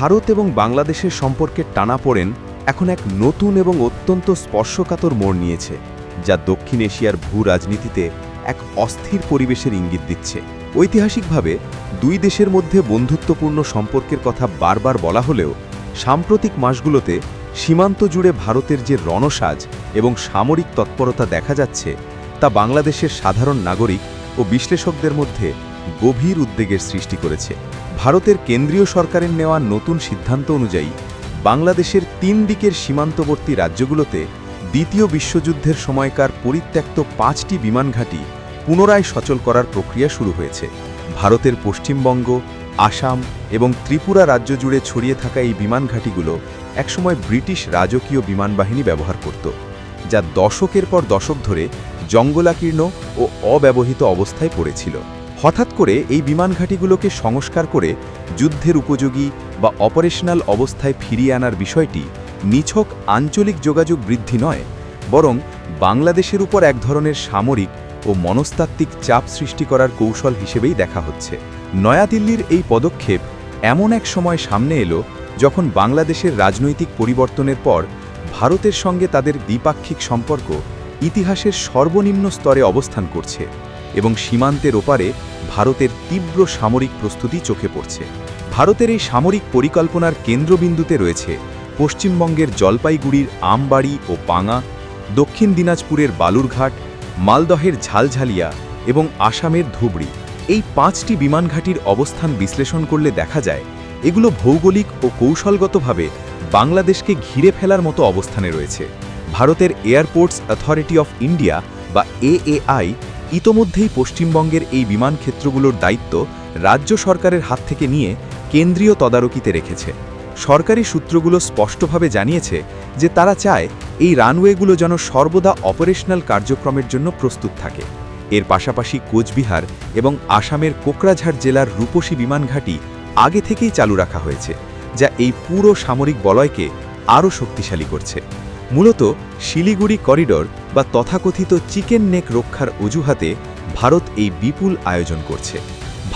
ভারত এবং বাংলাদেশের সম্পর্কের টানাপোড়েন এখন এক নতুন এবং অত্যন্ত স্পর্শকাতর মোড় নিয়েছে, যা দক্ষিণ এশিয়ার ভূ-রাজনীতিতে এক অস্থির পরিবেশের ইঙ্গিত দিচ্ছে। ঐতিহাসিকভাবে দুই দেশের মধ্যে বন্ধুত্বপূর্ণ সম্পর্কের কথা বারবার বলা হলেও সাম্প্রতিক মাসগুলোতে সীমান্ত জুড়ে ভারতের যে রণসাজ এবং সামরিক তৎপরতা দেখা যাচ্ছে, তা বাংলাদেশের সাধারণ নাগরিক ও বিশ্লেষকদের মধ্যে গভীর উদ্বেগের সৃষ্টি করেছে। ভারতের কেন্দ্রীয় সরকারের নেওয়া নতুন সিদ্ধান্ত অনুযায়ী বাংলাদেশের ৩ দিকের সীমান্তবর্তী রাজ্যগুলোতে দ্বিতীয় বিশ্বযুদ্ধের সময়কার পরিত্যক্ত ৫টি বিমান ঘাঁটি পুনরায় সচল করার প্রক্রিয়া শুরু হয়েছে। ভারতের পশ্চিমবঙ্গ, আসাম এবং ত্রিপুরা রাজ্য জুড়ে ছড়িয়ে থাকা এই বিমান ঘাঁটিগুলো একসময় ব্রিটিশ রাজকীয় বিমান বাহিনী ব্যবহার করত, যা দশকের পর দশক ধরে জঙ্গলাকীর্ণ ও অব্যবহৃত অবস্থায় পড়েছিল। হঠাৎ করে এই বিমান ঘাঁটিগুলোকে সংস্কার করে যুদ্ধের উপযোগী বা অপারেশনাল অবস্থায় ফিরিয়ে আনার বিষয়টি নিছক আঞ্চলিক যোগাযোগ বৃদ্ধি নয়, বরং বাংলাদেশের উপর এক ধরনের সামরিক ও মনস্তাত্ত্বিক চাপ সৃষ্টি করার কৌশল হিসেবেই দেখা হচ্ছে। নয়াদিল্লির এই পদক্ষেপ এমন এক সময় সামনে এলো যখন বাংলাদেশের রাজনৈতিক পরিবর্তনের পর ভারতের সঙ্গে তাদের দ্বিপাক্ষিক সম্পর্ক ইতিহাসের সর্বনিম্ন স্তরে অবস্থান করছে এবং সীমান্তের ওপারে ভারতের তীব্র সামরিক প্রস্তুতি চোখে পড়ছে। ভারতের এই সামরিক পরিকল্পনার কেন্দ্রবিন্দুতে রয়েছে পশ্চিমবঙ্গের জলপাইগুড়ির আমবাড়ি ও পাঙা, দক্ষিণ দিনাজপুরের বালুরঘাট, মালদহের ঝালঝালিয়া এবং আসামের ধুবড়ি। এই 5টি বিমান ঘাঁটির অবস্থান বিশ্লেষণ করলে দেখা যায় এগুলো ভৌগোলিক ও কৌশলগতভাবে বাংলাদেশকে ঘিরে ফেলার মতো অবস্থানে রয়েছে। ভারতের এয়ারপোর্টস অথরিটি অফ ইন্ডিয়া বা এএআই ইতোমধ্যেই পশ্চিমবঙ্গের এই বিমান ক্ষেত্রগুলোর দায়িত্ব রাজ্য সরকারের হাত থেকে নিয়ে কেন্দ্রীয় তদারকিতে রেখেছে। সরকারি সূত্রগুলো স্পষ্টভাবে জানিয়েছে যে তারা চায় এই রানওয়েগুলো যেন সর্বদা অপারেশনাল কার্যক্রমের জন্য প্রস্তুত থাকে। এর পাশাপাশি কোচবিহার এবং আসামের কোকরাঝাড় জেলার রূপসী বিমান ঘাঁটি আগে থেকেই চালু রাখা হয়েছে, যা এই পুরো সামরিক বলয়কে আরও শক্তিশালী করছে। মূলত শিলিগুড়ি করিডোর বা তথাকথিত চিকেন নেক রক্ষার অজুহাতে ভারত এই বিপুল আয়োজন করছে।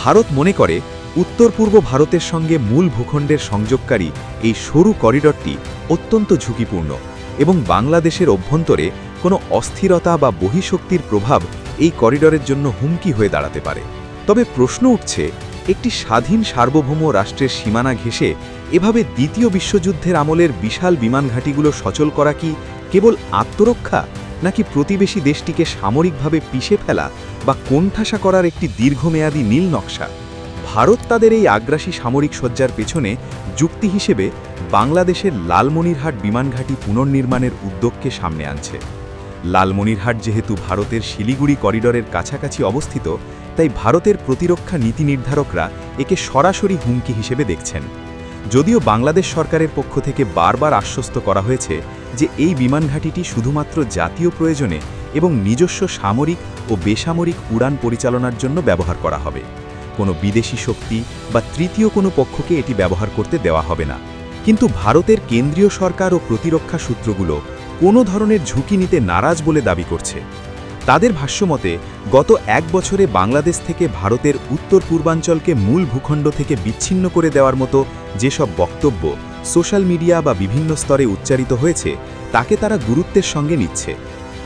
ভারত মনে করে উত্তর পূর্ব ভারতের সঙ্গে মূল ভূখণ্ডের সংযোগকারী এই সরু করিডরটি অত্যন্ত ঝুঁকিপূর্ণ এবং বাংলাদেশের অভ্যন্তরে কোনো অস্থিরতা বা বহিঃশক্তির প্রভাব এই করিডরের জন্য হুমকি হয়ে দাঁড়াতে পারে। তবে প্রশ্ন উঠছে, একটি স্বাধীন সার্বভৌম রাষ্ট্রের সীমানা ঘেঁষে এভাবে দ্বিতীয় বিশ্বযুদ্ধের আমলের বিশাল বিমান ঘাঁটিগুলো সচল করা কি কেবল আত্মরক্ষা, নাকি প্রতিবেশী দেশটিকে সামরিকভাবে পিষে ফেলা বা কোণঠাসা করার একটি দীর্ঘমেয়াদী নীল নকশা? ভারত তাদের এই আগ্রাসী সামরিক সজ্জার পেছনে যুক্তি হিসেবে বাংলাদেশের লালমনিরহাট বিমান ঘাঁটি পুনর্নির্মাণের উদ্যোগকে সামনে আনছে। লালমনিরহাট যেহেতু ভারতের শিলিগুড়ি করিডরের কাছাকাছি অবস্থিত, তাই ভারতের প্রতিরক্ষা নীতি নির্ধারকরা একে সরাসরি হুমকি হিসেবে দেখছেন। যদিও বাংলাদেশ সরকারের পক্ষ থেকে বারবার আশ্বস্ত করা হয়েছে যে এই বিমান ঘাঁটিটি শুধুমাত্র জাতীয় প্রয়োজনে এবং নিজস্ব সামরিক ও বেসামরিক উড়ান পরিচালনার জন্য ব্যবহার করা হবে। কোনো বিদেশি শক্তি বা তৃতীয় কোনো পক্ষকে এটি ব্যবহার করতে দেওয়া হবে না। কিন্তু ভারতের কেন্দ্রীয় সরকার ও প্রতিরক্ষা সূত্রগুলো কোনো ধরনের ঝুঁকি নিতে নারাজ বলে দাবি করছে। তাদের ভাষ্যমতে গত 1 বছরে বাংলাদেশ থেকে ভারতের উত্তর পূর্বাঞ্চলকে মূল ভূখণ্ড থেকে বিচ্ছিন্ন করে দেওয়ার মতো যেসব বক্তব্য সোশ্যাল মিডিয়া বা বিভিন্ন স্তরে উচ্চারিত হয়েছে, তাকে তারা গুরুত্বের সঙ্গে নিচ্ছে।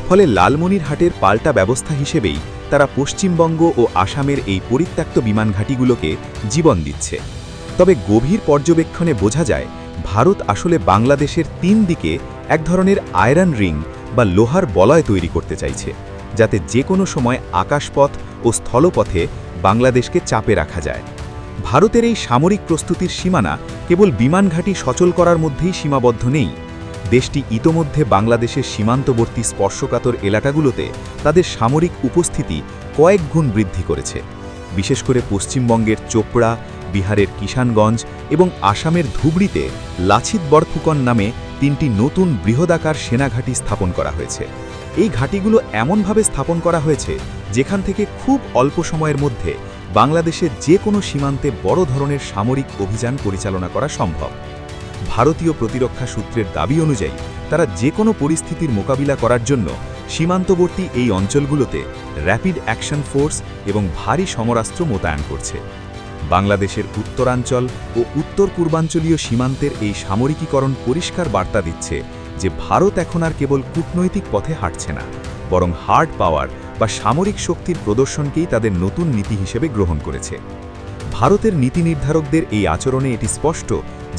ফলে লালমনিরহাটের পাল্টা ব্যবস্থা হিসেবেই তারা পশ্চিমবঙ্গ ও আসামের এই পরিত্যক্ত বিমান ঘাঁটিগুলোকে জীবন দিচ্ছে। তবে গভীর পর্যবেক্ষণে বোঝা যায় ভারত আসলে বাংলাদেশের 3 দিকে এক ধরনের আয়রন রিং বা লোহার বলয় তৈরি করতে চাইছে, যাতে যে কোনো সময় আকাশপথ ও স্থলপথে বাংলাদেশকে চাপে রাখা যায়। ভারতের এই সামরিক প্রস্তুতির সীমানা কেবল বিমান ঘাঁটি সচল করার মধ্যেই সীমাবদ্ধ নেই। দেশটি ইতোমধ্যে বাংলাদেশের সীমান্তবর্তী স্পর্শকাতর এলাকাগুলোতে তাদের সামরিক উপস্থিতি কয়েক গুণ বৃদ্ধি করেছে। বিশেষ করে পশ্চিমবঙ্গের চোপড়া, বিহারের কিষানগঞ্জ এবং আসামের ধুবড়িতে লাচিত বরফুকন নামে 3টি নতুন বৃহদাকার সেনাঘাঁটি স্থাপন করা হয়েছে। এই ঘাঁটিগুলো এমনভাবে স্থাপন করা হয়েছে যেখান থেকে খুব অল্প সময়ের মধ্যে বাংলাদেশের যে কোনো সীমান্তে বড় ধরনের সামরিক অভিযান পরিচালনা করা সম্ভব। ভারতীয় প্রতিরক্ষা সূত্রের দাবি অনুযায়ী তারা যে কোনো পরিস্থিতির মোকাবিলা করার জন্য সীমান্তবর্তী এই অঞ্চলগুলোতে র্যাপিড অ্যাকশন ফোর্স এবং ভারী সমরাস্ত্র মোতায়েন করছে। বাংলাদেশের উত্তরাঞ্চল ও উত্তর পূর্বাঞ্চলীয় সীমান্তের এই সামরিকীকরণ পরিষ্কার বার্তা দিচ্ছে যে ভারত এখন আর কেবল কূটনৈতিক পথে হাঁটছে না, বরং হার্ড পাওয়ার বা সামরিক শক্তির প্রদর্শনকেই তাদের নতুন নীতি হিসেবে গ্রহণ করেছে। ভারতের নীতি নির্ধারকদের এই আচরণে এটি স্পষ্ট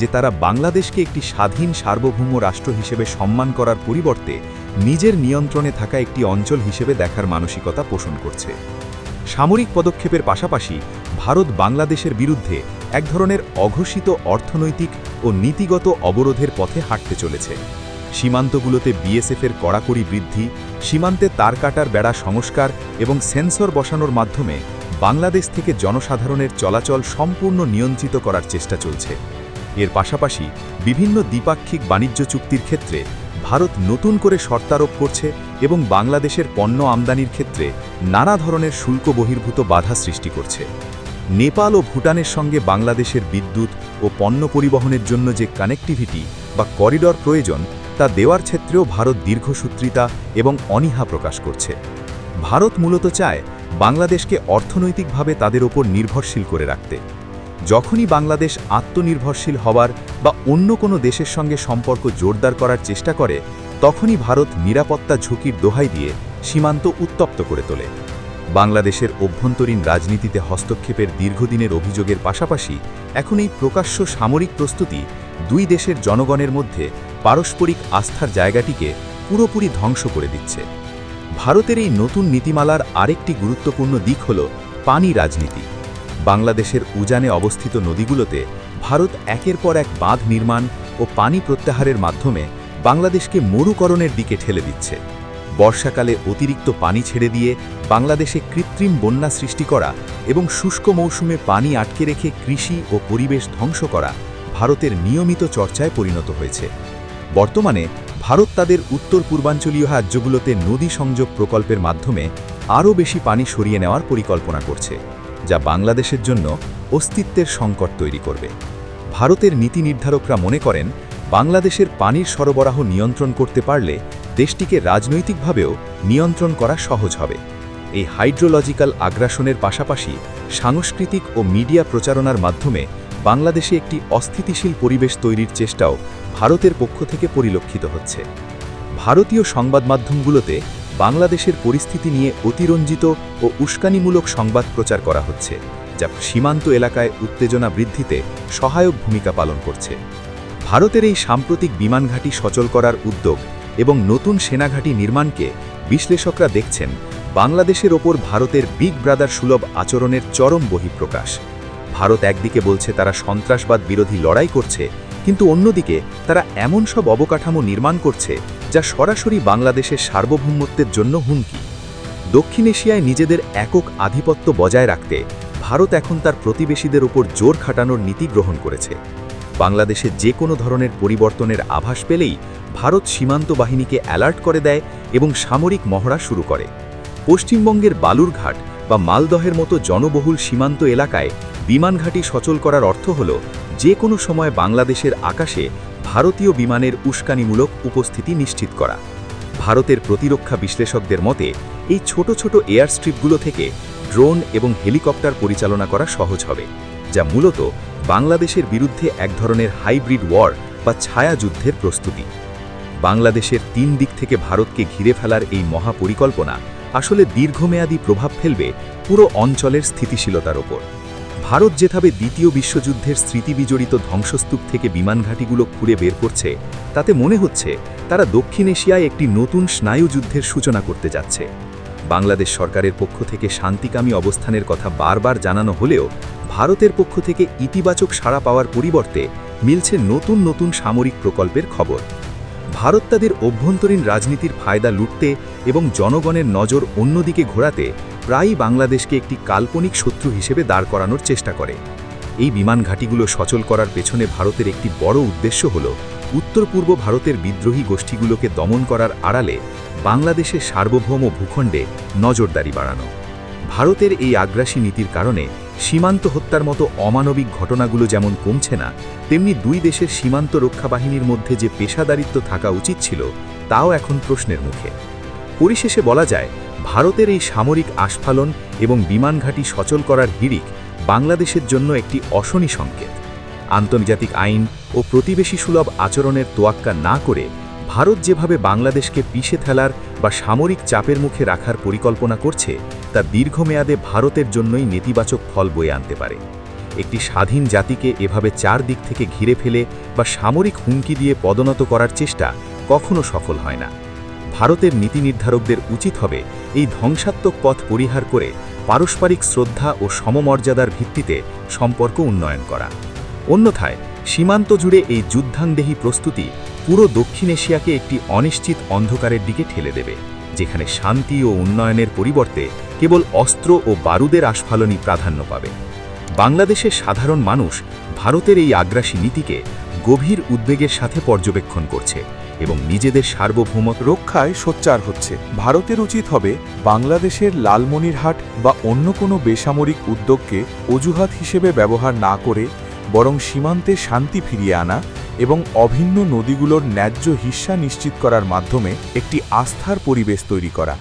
যে তারা বাংলাদেশকে একটি স্বাধীন সার্বভৌম রাষ্ট্র হিসেবে সম্মান করার পরিবর্তে নিজের নিয়ন্ত্রণে থাকা একটি অঞ্চল হিসেবে দেখার মানসিকতা পোষণ করছে। সামরিক পদক্ষেপের পাশাপাশি ভারত বাংলাদেশের বিরুদ্ধে এক ধরনের অঘোষিত অর্থনৈতিক ও নীতিগত অবরোধের পথে হাঁটতে চলেছে। সীমান্তগুলোতে বিএসএফের কড়াকড়ি বৃদ্ধি, সীমান্তে তার কাটার বেড়া সংস্কার এবং সেন্সর বসানোর মাধ্যমে বাংলাদেশ থেকে জনসাধারণের চলাচল সম্পূর্ণ নিয়ন্ত্রিত করার চেষ্টা চলছে। এর পাশাপাশি বিভিন্ন দ্বিপাক্ষিক বাণিজ্য চুক্তির ক্ষেত্রে ভারত নতুন করে শর্তারোপ করছে এবং বাংলাদেশের পণ্য আমদানির ক্ষেত্রে নানা ধরনের শুল্ক বহির্ভূত বাধা সৃষ্টি করছে। নেপাল ও ভুটানের সঙ্গে বাংলাদেশের বিদ্যুৎ ও পণ্য পরিবহনের জন্য যে কানেক্টিভিটি বা করিডর প্রয়োজন তা দেওয়ার ক্ষেত্রেও ভারত দীর্ঘসূত্রিতা এবং অনীহা প্রকাশ করছে। ভারত মূলত চায় বাংলাদেশকে অর্থনৈতিকভাবে তাদের ওপর নির্ভরশীল করে রাখতে। যখনই বাংলাদেশ আত্মনির্ভরশীল হওয়ার বা অন্য কোনো দেশের সঙ্গে সম্পর্ক জোরদার করার চেষ্টা করে, তখনই ভারত নিরাপত্তা ঝুঁকির দোহাই দিয়ে সীমান্ত উত্তপ্ত করে তোলে। বাংলাদেশের অভ্যন্তরীণ রাজনীতিতে হস্তক্ষেপের দীর্ঘদিনের অভিযোগের পাশাপাশি এখন এই প্রকাশ্য সামরিক প্রস্তুতি দুই দেশের জনগণের মধ্যে পারস্পরিক আস্থার জায়গাটিকে পুরোপুরি ধ্বংস করে দিচ্ছে। ভারতের এই নতুন নীতিমালার আরেকটি গুরুত্বপূর্ণ দিক হল পানি রাজনীতি। বাংলাদেশের উজানে অবস্থিত নদীগুলোতে ভারত একের পর এক বাঁধ নির্মাণ ও পানি প্রত্যাহারের মাধ্যমে বাংলাদেশকে মরুকরণের দিকে ঠেলে দিচ্ছে। বর্ষাকালে অতিরিক্ত পানি ছেড়ে দিয়ে বাংলাদেশে কৃত্রিম বন্যা সৃষ্টি করা এবং শুষ্ক মৌসুমে পানি আটকে রেখে কৃষি ও পরিবেশ ধ্বংস করা ভারতের নিয়মিত চর্চায় পরিণত হয়েছে। বর্তমানে ভারত তাদের উত্তর পূর্বাঞ্চলীয় রাজ্যগুলোতে নদী সংযোগ প্রকল্পের মাধ্যমে আরও বেশি পানি সরিয়ে নেওয়ার পরিকল্পনা করছে, যা বাংলাদেশের জন্য অস্তিত্বের সংকট তৈরি করবে। ভারতের নীতি নির্ধারকরা মনে করেন বাংলাদেশের পানির সরবরাহ নিয়ন্ত্রণ করতে পারলে দেশটিকে রাজনৈতিকভাবেও নিয়ন্ত্রণ করা সহজ হবে। এই হাইড্রোলজিক্যাল আগ্রাসনের পাশাপাশি সাংস্কৃতিক ও মিডিয়া প্রচারণার মাধ্যমে বাংলাদেশে একটি অস্থিতিশীল পরিবেশ তৈরির চেষ্টাও ভারতের পক্ষ থেকে পরিলক্ষিত হচ্ছে। ভারতীয় সংবাদ মাধ্যমগুলোতে বাংলাদেশের পরিস্থিতি নিয়ে অতিরঞ্জিত ও উস্কানিমূলক সংবাদ প্রচার করা হচ্ছে, যা সীমান্ত এলাকায় উত্তেজনা বৃদ্ধিতে সহায়ক ভূমিকা পালন করছে। ভারতের এই সাম্প্রতিক বিমানঘাঁটি সচল করার উদ্যোগ এবং নতুন সেনাঘাঁটি নির্মাণকে বিশ্লেষকরা দেখছেন বাংলাদেশের ওপর ভারতের বিগ ব্রাদার সুলভ আচরণের চরম বহিঃপ্রকাশ। ভারত একদিকে বলছে তারা সন্ত্রাসবাদ বিরোধী লড়াই করছে, কিন্তু অন্যদিকে তারা এমন সব অবকাঠামো নির্মাণ করছে যা সরাসরি বাংলাদেশের সার্বভৌমত্বের জন্য হুমকি। দক্ষিণ এশিয়ায় নিজেদের একক আধিপত্য বজায় রাখতে ভারত এখন তার প্রতিবেশীদের ওপর জোর খাটানোর নীতি গ্রহণ করেছে। বাংলাদেশে যে কোনো ধরনের পরিবর্তনের আভাস পেলেই ভারত সীমান্ত বাহিনীকে অ্যালার্ট করে দেয় এবং সামরিক মহড়া শুরু করে। পশ্চিমবঙ্গের বালুরঘাট বা মালদহের মতো জনবহুল সীমান্ত এলাকায় বিমানঘাঁটি সচল করার অর্থ হল যে কোনো সময় বাংলাদেশের আকাশে ভারতীয় বিমানের উস্কানিমূলক উপস্থিতি নিশ্চিত করা। ভারতের প্রতিরক্ষা বিশ্লেষকদের মতে এই ছোট ছোট এয়ার স্ট্রিপগুলো থেকে ড্রোন এবং হেলিকপ্টার পরিচালনা করা সহজ হবে, যা মূলত বাংলাদেশের বিরুদ্ধে এক ধরনের হাইব্রিড ওয়ার বা ছায়াযুদ্ধের প্রস্তুতি। বাংলাদেশের ৩ দিক থেকে ভারতকে ঘিরে ফেলার এই মহাপরিকল্পনা আসলে দীর্ঘমেয়াদী প্রভাব ফেলবে পুরো অঞ্চলের স্থিতিশীলতার ওপর। ভারত যেভাবে দ্বিতীয় বিশ্বযুদ্ধের স্মৃতিবিজড়িত ধ্বংসস্তূপ থেকে বিমানঘাঁটিগুলো খুঁড়ে বের করছে, তাতে মনে হচ্ছে তারা দক্ষিণ এশিয়ায় একটি নতুন স্নায়ুযুদ্ধের সূচনা করতে যাচ্ছে। বাংলাদেশ সরকারের পক্ষ থেকে শান্তিকামী অবস্থানের কথা বারবার জানানো হলেও ভারতের পক্ষ থেকে ইতিবাচক সাড়া পাওয়ার পরিবর্তে মিলছে নতুন নতুন সামরিক প্রকল্পের খবর। ভারত তাদের অভ্যন্তরীণ রাজনীতির ফায়দা লুটতে এবং জনগণের নজর অন্যদিকে ঘোরাতে প্রায়ই বাংলাদেশকে একটি কাল্পনিক শত্রু হিসেবে দাঁড় করানোর চেষ্টা করে। এই বিমান ঘাঁটিগুলো সচল করার পেছনে ভারতের একটি বড় উদ্দেশ্য হল উত্তর পূর্ব ভারতের বিদ্রোহী গোষ্ঠীগুলোকে দমন করার আড়ালে বাংলাদেশের সার্বভৌম ভূখণ্ডে নজরদারি বাড়ানো। ভারতের এই আগ্রাসী নীতির কারণে সীমান্ত হত্যার মতো অমানবিক ঘটনাগুলো যেমন কমছে না, তেমনি দুই দেশের সীমান্ত রক্ষা বাহিনীর মধ্যে যে পেশাদারিত্ব থাকা উচিত ছিল তাও এখন প্রশ্নের মুখে। পরিশেষে বলা যায়, ভারতের এই সামরিক আস্ফালন এবং বিমানঘাঁটি সচল করার হিড়িক বাংলাদেশের জন্য একটি অশনি সংকেত। আন্তর্জাতিক আইন ও প্রতিবেশী সুলভ আচরণের তোয়াক্কা না করে ভারত যেভাবে বাংলাদেশকে পিষে ফেলার বা সামরিক চাপের মুখে রাখার পরিকল্পনা করছে তা দীর্ঘমেয়াদে ভারতের জন্যই নেতিবাচক ফল বয়ে আনতে পারে। একটি স্বাধীন জাতিকে এভাবে চারদিক থেকে ঘিরে ফেলে বা সামরিক হুমকি দিয়ে পদোন্নত করার চেষ্টা কখনো সফল হয় না। ভারতের নীতি নির্ধারকদের উচিত হবে এই ধ্বংসাত্মক পথ পরিহার করে পারস্পরিক শ্রদ্ধা ও সমমর্যাদার ভিত্তিতে সম্পর্ক উন্নয়ন করা। অন্যথায় সীমান্ত জুড়ে এই যুদ্ধাংদেহী প্রস্তুতি পুরো দক্ষিণ এশিয়াকে একটি অনিশ্চিত অন্ধকারের দিকে ঠেলে দেবে, যেখানে শান্তি ও উন্নয়নের পরিবর্তে কেবল অস্ত্র ও বারুদের আস্ফালনই প্রাধান্য পাবে। বাংলাদেশের সাধারণ মানুষ ভারতের এই আগ্রাসী নীতিকে গভীর উদ্বেগের সাথে পর্যবেক্ষণ করছে এবং নিজেদের সার্বভৌমত্ব রক্ষায় সোচ্চার হচ্ছে। ভারতের উচিত হবে বাংলাদেশের লালমনিরহাট বা অন্য কোনো বেসামরিক উদ্যোগকে অজুহাত হিসেবে ব্যবহার না করে বরং সীমান্তে শান্তি ফিরিয়ে আনা এবং অভিন্ন নদীগুলোর ন্যায্য হিস্সা নিশ্চিত করার মাধ্যমে একটি আস্থার পরিবেশ তৈরি করা।